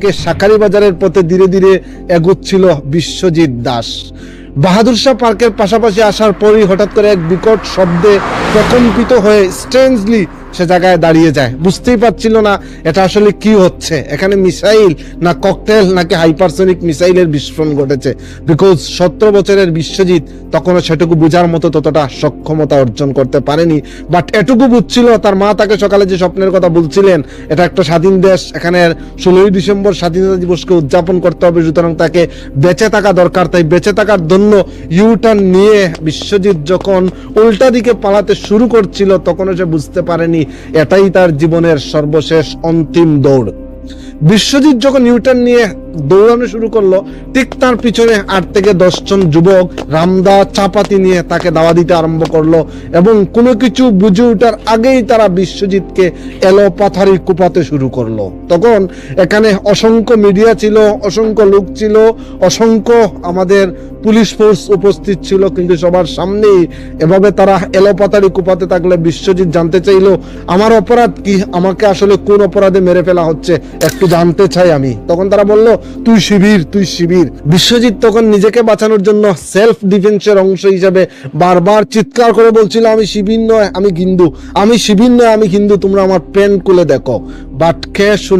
শাঁখারী বাজারের পথে ধীরে ধীরে এগোচ্ছিল বিশ্বজিৎ দাস। বাহাদুর শাহ পার্কের পাশাপাশি আসার পরই হঠাৎ করে এক বিকট শব্দে প্রকম্পিত হয়ে স্ট্রেঞ্জলি সে জায়গায় দাঁড়িয়ে যায়। বুঝতেই পারছিল না এটা আসলে কি হচ্ছে, এখানে মিসাইল না ককটেল নাকি হাইপারসনিক মিসাইলের বিস্ফোরণ ঘটেছে। বিকজ 17 বছরের বিশ্বজিৎ তখনও সেটুকু বোঝার মতো ততটা সক্ষমতা অর্জন করতে পারেনি। বাট এটুকু বুঝছিল, তার মা তাকে সকালে যে স্বপ্নের কথা বলছিলেন, এটা একটা স্বাধীন দেশ, এখানে 16ই ডিসেম্বর স্বাধীনতা দিবসকে উদযাপন করতে হবে, সুতরাং তাকে বেঁচে থাকা দরকার। তাই বেঁচে থাকার জন্য ইউটার্ন নিয়ে বিশ্বজিৎ যখন উল্টা দিকে পালাতে শুরু করছিল, তখনও সে বুঝতে পারেনি এটাই তার জীবনের সর্বশেষ অন্তিম দৌড়। বিশ্বজিৎ যখন ইউটার্ন নিয়ে দৌড়ানো শুরু করলো, ঠিক তার পিছনে 8 থেকে 10 জন যুবক রামদা চাপাতি নিয়ে তাকে দাওয়া দিতে আরম্ভ করলো এবং কোনো কিছু বুঝে ওঠার আগেই তারা বিশ্বজিৎকে এলোপাথারি কুপাতে শুরু করলো। তখন এখানে অসংখ্য মিডিয়া ছিল, অসংখ্য লোক ছিল, অসংখ্য আমাদের পুলিশ ফোর্স উপস্থিত ছিল, কিন্তু সবার সামনেই এভাবে তারা এলোপাথারি কুপাতে থাকলে বিশ্বজিৎ জানতে চাইলো আমার অপরাধ কি, আমাকে আসলে কোন অপরাধে মেরে ফেলা হচ্ছে, একটু জানতে চাই আমি। তখন তারা বলল তুই শিবির, তুই শিবির। বিশ্বজিৎ তখন নিজেকে বাঁচানোর জন্য সেলফ ডিফেন্সের অংশ হিসেবে বারবার চিৎকার করে বলছিল আমি শিবির নয়, আমি হিন্দু, আমি শিবির নয়, আমি হিন্দু, তোমরা আমার প্যান্ট খুলে দেখো। বাট কে